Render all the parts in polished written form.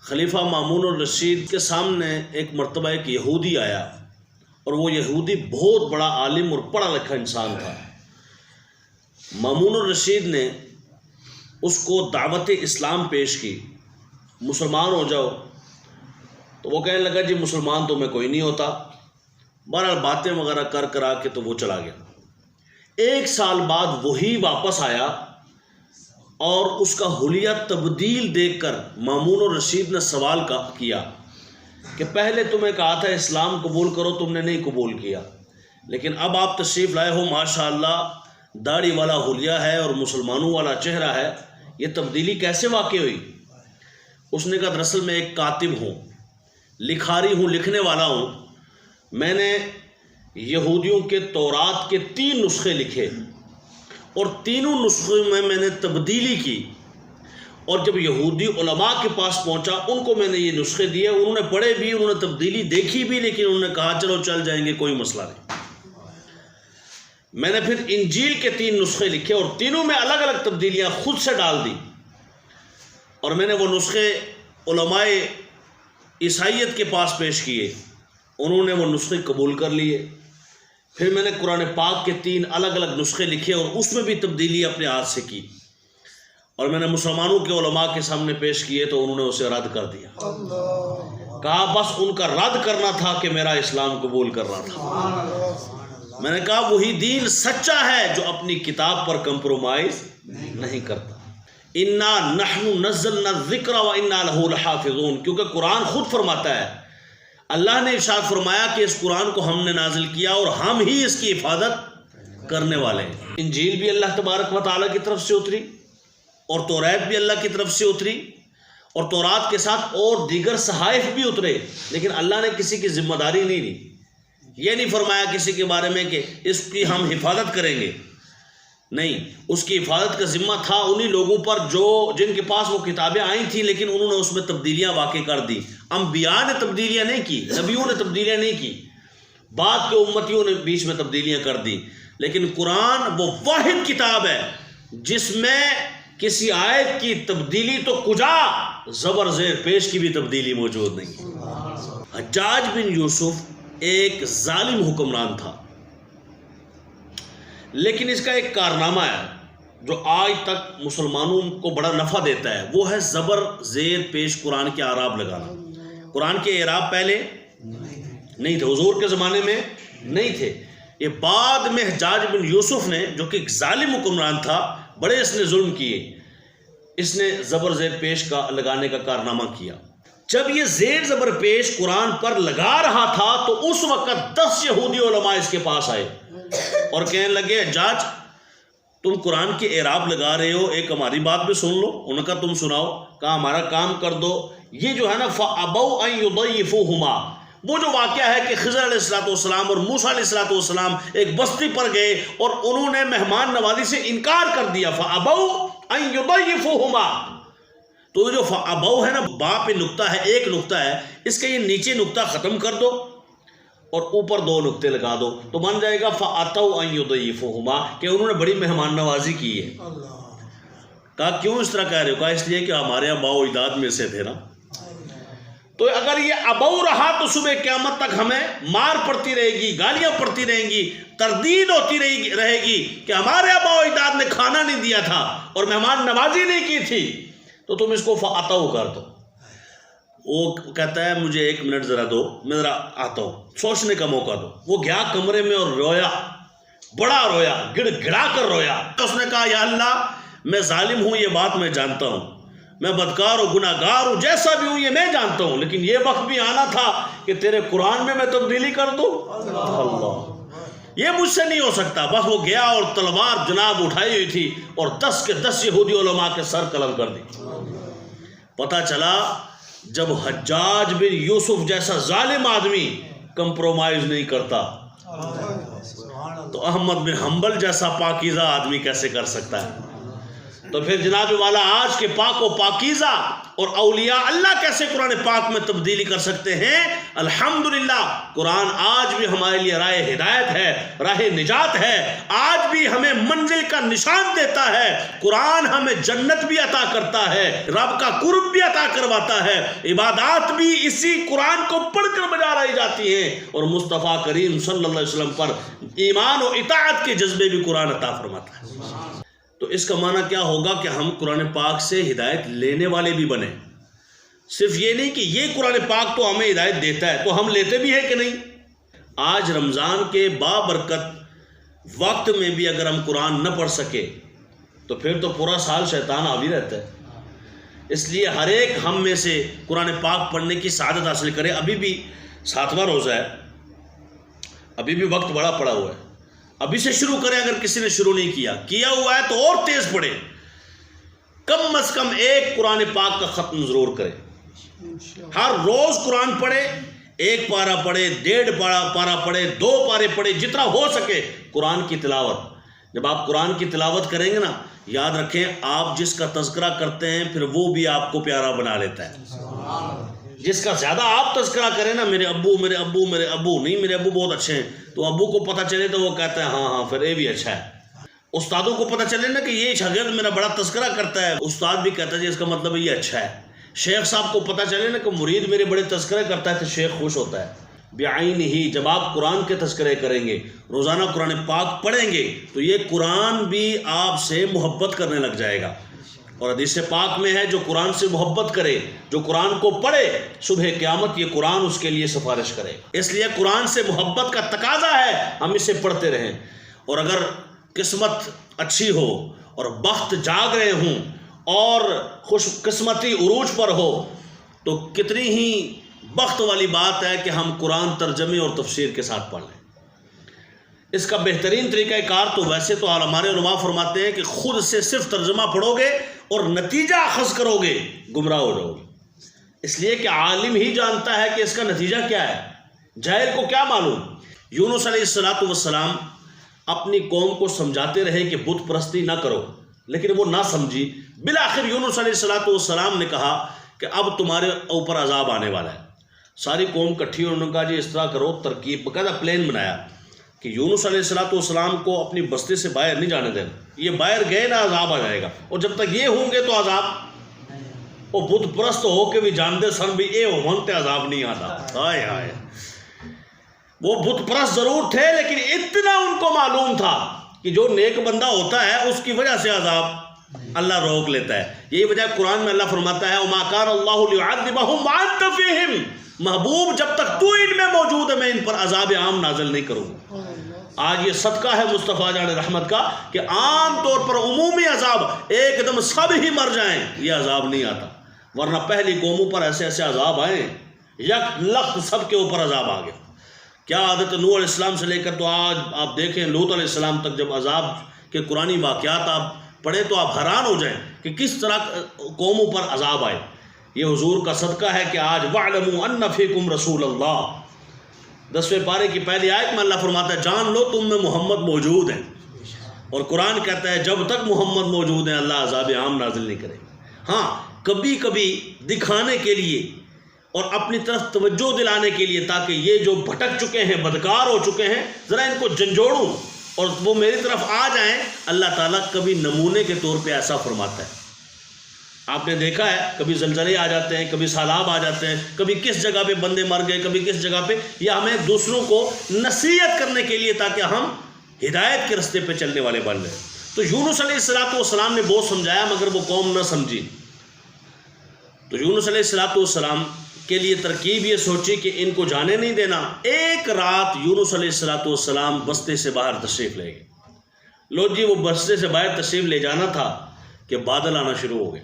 خلیفہ مامون الرشید کے سامنے ایک مرتبہ ایک یہودی آیا، اور وہ یہودی بہت بڑا عالم اور پڑھا لکھا انسان تھا۔ مامون الرشید نے اس کو دعوت اسلام پیش کی، مسلمان ہو جاؤ۔ تو وہ کہنے لگا جی مسلمان تو میں کوئی نہیں ہوتا۔ بہرحال باتیں وغیرہ کر کرا کے تو وہ چلا گیا۔ ایک سال بعد وہی واپس آیا اور اس کا حلیہ تبدیل دیکھ کر مامون الرشید نے سوال کیا کہ پہلے تمہیں کہا تھا اسلام قبول کرو، تم نے نہیں قبول کیا، لیکن اب آپ تشریف لائے ہو، ماشاءاللہ داڑھی والا حلیہ ہے اور مسلمانوں والا چہرہ ہے، یہ تبدیلی کیسے واقع ہوئی؟ اس نے کہا دراصل میں ایک کاتب ہوں، لکھاری ہوں، لکھنے والا ہوں۔ میں نے یہودیوں کے تورات کے 3 نسخے لکھے اور تینوں نسخوں میں نے تبدیلی کی، اور جب یہودی علماء کے پاس پہنچا ان کو میں نے یہ نسخے دیے، انہوں نے پڑھے بھی، انہوں نے تبدیلی دیکھی بھی، لیکن انہوں نے کہا چلو چل جائیں گے، کوئی مسئلہ نہیں۔ میں نے پھر انجیل کے 3 نسخے لکھے اور تینوں میں الگ الگ تبدیلیاں خود سے ڈال دی، اور میں نے وہ نسخے علماء عیسائیت کے پاس پیش کیے، انہوں نے وہ نسخے قبول کر لیے۔ پھر میں نے قرآن پاک کے 3 الگ الگ نسخے لکھے اور اس میں بھی تبدیلی اپنے ہاتھ سے کی، اور میں نے مسلمانوں کے علماء کے سامنے پیش کیے تو انہوں نے اسے رد کر دیا۔ کہا بس ان کا رد کرنا تھا کہ میرا اسلام قبول کرنا تھا۔ میں نے کہا وہی دین سچا ہے جو اپنی کتاب پر کمپرومائز نہیں کرتا۔ انا نحن نزلنا الذکر وانا لہ لحافظون، کیونکہ قرآن خود فرماتا ہے، اللہ نے ارشاد فرمایا کہ اس قرآن کو ہم نے نازل کیا اور ہم ہی اس کی حفاظت کرنے والے ہیں۔ انجیل بھی اللہ تبارک و تعالیٰ کی طرف سے اتری، اور توریت بھی اللہ کی طرف سے اتری، اور تورات کے ساتھ اور دیگر صحائف بھی اترے، لیکن اللہ نے کسی کی ذمہ داری نہیں دی۔ یہ نہیں فرمایا کسی کے بارے میں کہ اس کی ہم حفاظت کریں گے، نہیں، اس کی حفاظت کا ذمہ تھا انہی لوگوں پر جن کے پاس وہ کتابیں آئی تھیں، لیکن انہوں نے اس میں تبدیلیاں واقع کر دی۔ انبیاء نے تبدیلیاں نہیں کی، نبیوں نے تبدیلیاں نہیں کی، بعد کے امتیوں نے بیچ میں تبدیلیاں کر دی، لیکن قرآن وہ واحد کتاب ہے جس میں کسی آیت کی تبدیلی تو کجا، زبر زیر پیش کی بھی تبدیلی موجود نہیں۔ حجاج بن یوسف ایک ظالم حکمران تھا، لیکن اس کا ایک کارنامہ ہے جو آج تک مسلمانوں کو بڑا نفع دیتا ہے، وہ ہے زبر زیر پیش قرآن کے اعراب لگانا۔ قرآن کے اعراب پہلے نہیں تھے، حضور کے زمانے میں نہیں تھے، یہ بعد میں حجاج بن یوسف نے، جو کہ ایک ظالم حکمران تھا، بڑے اس نے ظلم کیے، اس نے زبر زیر پیش کا لگانے کا کارنامہ کیا۔ جب یہ زیر زبر پیش قرآن پر لگا رہا تھا تو اس وقت 10 یہودی علماء اس کے پاس آئے اور کہنے لگے حجاج تم قرآن کے اعراب لگا رہے ہو، ایک ہماری بات بھی سن لو۔ انہوں نے کہا تم سناؤ۔ کہا ہمارا کام کر دو، یہ جو ہے نا فَأَبَوْا أَن يُضَيِّفُوهُمَا، وہ جو واقعہ ہے کہ خضر علیہ السلام اور موسیٰ علیہ السلام ایک بستی پر گئے اور انہوں نے مہمان نوازی سے انکار کر دیا، فَأَبَوْا أَن يُضَيِّفُوهُمَا۔ تو جو فَأَبَوْا ہے نا، با پہ نقطہ ہے، ایک نقطہ ہے، اس کا یہ نیچے نقطہ ختم کر دو اور اوپر 2 نقطے لگا دو تو بن جائے گا فَأَتَوْا أَن يُضَيِّفُوهُمَا، کہ انہوں نے بڑی مہمان نوازی کی ہے۔ کہا کیوں اس طرح کہہ رہے ہو؟ کہا اس لیے کہ ہمارے آباء و اجداد میں سے تھے نا، تو اگر یہ ابو رہا تو صبح قیامت تک ہمیں مار پڑتی رہے گی، گالیاں پڑتی رہیں گی، تردید ہوتی رہے گی کہ ہمارے آباء و اجداد نے کھانا نہیں دیا تھا اور مہمان نوازی نہیں کی تھی، تو تم اس کو فَأَتَوْا کر دو۔ وہ کہتا ہے مجھے 1 منٹ ذرا دو، میں ذرا آتا ہوں، سوچنے کا موقع دو۔ وہ گیا کمرے میں اور رویا، بڑا رویا، گڑ گڑا کر رویا۔ اس نے کہا یا اللہ میں ظالم ہوں، یہ بات میں جانتا ہوں، میں بدکار ہوں، گناہ گار ہوں، جیسا بھی ہوں یہ میں جانتا ہوں، لیکن یہ وقت بھی آنا تھا کہ تیرے قرآن میں تبدیلی کر دوں۔ اللہ، یہ مجھ سے نہیں ہو سکتا۔ بس وہ گیا اور تلوار جناب اٹھائی ہوئی تھی اور 10 کے 10 یہودی علماء کے سر قلم کر دی۔ پتہ چلا جب حجاج بن یوسف جیسا ظالم آدمی کمپرومائز نہیں کرتا تو احمد بن حنبل جیسا پاکیزہ آدمی کیسے کر سکتا ہے؟ تو پھر جناب والا آج کے پاک و پاکیزہ اور اولیاء اللہ کیسے قرآن پاک میں تبدیلی کر سکتے ہیں؟ الحمدللہ قرآن آج بھی ہمارے لیے راہ ہدایت ہے، راہ نجات ہے، آج بھی ہمیں منزل کا نشان دیتا ہے، قرآن ہمیں جنت بھی عطا کرتا ہے، رب کا قرب بھی عطا کرواتا ہے، عبادات بھی اسی قرآن کو پڑھ کر بجا لائی جاتی ہیں، اور مصطفیٰ کریم صلی اللہ علیہ وسلم پر ایمان و اطاعت کے جذبے بھی قرآن عطا فرماتا ہے۔ تو اس کا معنی کیا ہوگا کہ ہم قرآن پاک سے ہدایت لینے والے بھی بنیں، صرف یہ نہیں کہ یہ قرآن پاک تو ہمیں ہدایت دیتا ہے تو ہم لیتے بھی ہیں کہ نہیں۔ آج رمضان کے بابرکت وقت میں بھی اگر ہم قرآن نہ پڑھ سکے تو پھر تو پورا سال شیطان حاوی رہتا ہے۔ اس لیے ہر ایک ہم میں سے قرآن پاک پڑھنے کی سعادت حاصل کرے۔ ابھی بھی 7واں روزہ ہے، ابھی بھی وقت بڑا پڑا ہوا ہے، ابھی سے شروع کریں۔ اگر کسی نے شروع نہیں کیا ہوا ہے تو اور تیز پڑھے، کم از کم ایک قرآن پاک کا ختم ضرور کرے۔ ہر روز قرآن پڑھے، 1 پارہ پڑھے، 1.5 پارہ پڑھے، 2 پارے پڑھے، جتنا ہو سکے قرآن کی تلاوت۔ جب آپ قرآن کی تلاوت کریں گے نا، یاد رکھیں آپ جس کا تذکرہ کرتے ہیں پھر وہ بھی آپ کو پیارا بنا لیتا ہے۔ جس کا زیادہ آپ تذکرہ کریں نا، میرے ابو میرے ابو میرے ابو، نہیں میرے ابو بہت اچھے ہیں، تو ابو کو پتہ چلے تو وہ کہتا ہے ہاں پھر یہ بھی اچھا ہے۔ استادوں کو پتہ چلے نا کہ یہ شاگرد میرا بڑا تذکرہ کرتا ہے، استاد بھی کہتا ہے جی اس کا مطلب یہ اچھا ہے۔ شیخ صاحب کو پتہ چلے نا کہ مرید میرے بڑے تذکرے کرتا ہے تو شیخ خوش ہوتا ہے۔ بعین ہی جب آپ قرآن کے تذکرے کریں گے، روزانہ قرآن پاک پڑھیں گے تو یہ قرآن بھی آپ سے محبت کرنے لگ جائے گا۔ اور حدیث پاک میں ہے جو قرآن سے محبت کرے، جو قرآن کو پڑھے، صبح قیامت یہ قرآن اس کے لیے سفارش کرے۔ اس لیے قرآن سے محبت کا تقاضا ہے ہم اسے پڑھتے رہیں۔ اور اگر قسمت اچھی ہو اور بخت جاگ رہے ہوں اور خوش قسمتی عروج پر ہو تو کتنی ہی بخت والی بات ہے کہ ہم قرآن ترجمے اور تفسیر کے ساتھ پڑھ لیں۔ اس کا بہترین طریقہ کار تو ویسے تو ہمارے علماء فرماتے ہیں کہ خود سے صرف ترجمہ پڑھو گے اور نتیجہ اخذ کرو گے گمراہ ہو جاؤ گے، اس لیے کہ عالم ہی جانتا ہے کہ اس کا نتیجہ کیا ہے، جاہل کو کیا معلوم۔ یونس علیہ السلام اپنی قوم کو سمجھاتے رہے کہ بت پرستی نہ کرو، لیکن وہ نہ سمجھی۔ بالآخر یونس علیہ السلام نے کہا کہ اب تمہارے اوپر عذاب آنے والا ہے۔ ساری قوم کٹھی اور انہوں نے کہا جی اس طرح کرو، ترکیب باقاعدہ پلان بنایا کہ یونس علیہ السلام کو اپنی بستی سے باہر نہیں جانے دینا، یہ باہر گئے نا عذاب آ جائے گا، اور جب تک یہ ہوں گے تو عذاب، وہ بت پرست ہو کے بھی جانتے سن بھی اے ہونتے عذاب نہیں آتا۔ ہائے ہائے، وہ بت پرست ضرور تھے لیکن اتنا ان کو معلوم تھا کہ جو نیک بندہ ہوتا ہے اس کی وجہ سے عذاب اللہ روک لیتا ہے۔ یہی وجہ قرآن میں اللہ فرماتا ہے وَمَا كَانَ اللَّهُ لِيُعَذِّبَهُمْ وَأَنْتَ فِيهِمْ، محبوب جب تک تو ان میں موجود ہے میں ان پر عذاب عام نازل نہیں کروں گا۔ آج یہ صدقہ ہے مصطفیٰ جان رحمت کا کہ عام طور پر عمومی عذاب ایک دم سب ہی مر جائیں یہ عذاب نہیں آتا، ورنہ پہلی قوموں پر ایسے ایسے عذاب آئے، یک لخت سب کے اوپر عذاب آ گیا۔ کیا عادت نوح علیہ السلام سے لے کر تو آج آپ دیکھیں لوط علیہ السلام تک جب عذاب کے قرآنی واقعات آپ پڑھیں تو آپ حیران ہو جائیں کہ کس طرح قوموں پر عذاب آئے۔ یہ حضور کا صدقہ ہے کہ آج وَاعْلَمُوا أَنَّ فِيكُمْ رَسُولَ اللَّهِ، 10ویں پارے کی پہلی آیت میں اللہ فرماتا ہے جان لو تم میں محمد موجود ہیں، اور قرآن کہتا ہے جب تک محمد موجود ہیں اللہ عذاب عام نازل نہیں کرے۔ ہاں کبھی کبھی دکھانے کے لیے اور اپنی طرف توجہ دلانے کے لیے تاکہ یہ جو بھٹک چکے ہیں بدکار ہو چکے ہیں ذرا ان کو جھنجھوڑوں اور وہ میری طرف آ جائیں، اللہ تعالیٰ کبھی نمونے کے طور پہ ایسا فرماتا ہے۔ آپ نے دیکھا ہے کبھی زلزلے آ جاتے ہیں، کبھی سیلاب آ جاتے ہیں، کبھی کس جگہ پہ بندے مر گئے، کبھی کس جگہ پہ، یا ہمیں دوسروں کو نصیحت کرنے کے لیے تاکہ ہم ہدایت کے رستے پہ چلنے والے بن جائیں۔ تو یونس علیہ السلام نے بہت سمجھایا مگر وہ قوم نہ سمجھی، تو یونس علیہ السلام کے لیے ترکیب یہ سوچی کہ ان کو جانے نہیں دینا۔ ایک رات یونس علیہ السلام بستے سے باہر تشریف لے گئے۔ لو جی وہ بستے سے باہر تشریف لے جانا تھا کہ بادل آنا شروع ہو گئے،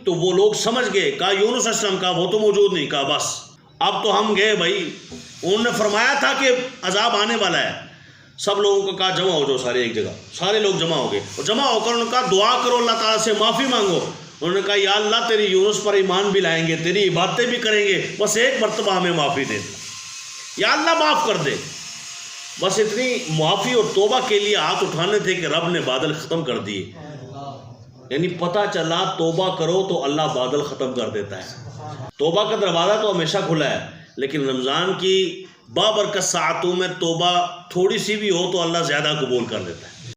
تو وہ لوگ سمجھ گئے، کہا یونس علیہ السلام، کہا وہ تو موجود نہیں، کہا بس اب تو ہم گئے بھائی، انہوں نے فرمایا تھا کہ عذاب آنے والا ہے۔ سب لوگوں کو کہا جمع ہو جاؤ سارے ایک جگہ، سارے لوگ جمع ہو گئے، اور جمع ہو کر انہوں نے کہا دعا کرو اللہ تعالیٰ سے معافی مانگو۔ انہوں نے کہا یا اللہ تیری یونس پر ایمان بھی لائیں گے، تیری عبادتیں بھی کریں گے، بس ایک مرتبہ ہمیں معافی دے دے، یا اللہ معاف کر دے۔ بس اتنی معافی اور توبہ کے لیے ہاتھ اٹھانے تھے کہ رب نے بادل ختم کر دیے۔ یعنی پتہ چلا توبہ کرو تو اللہ بادل ختم کر دیتا ہے. توبہ کا دروازہ تو ہمیشہ کھلا ہے، لیکن رمضان کی بابرکت ساعتوں میں توبہ تھوڑی سی بھی ہو تو اللہ زیادہ قبول کر لیتا ہے.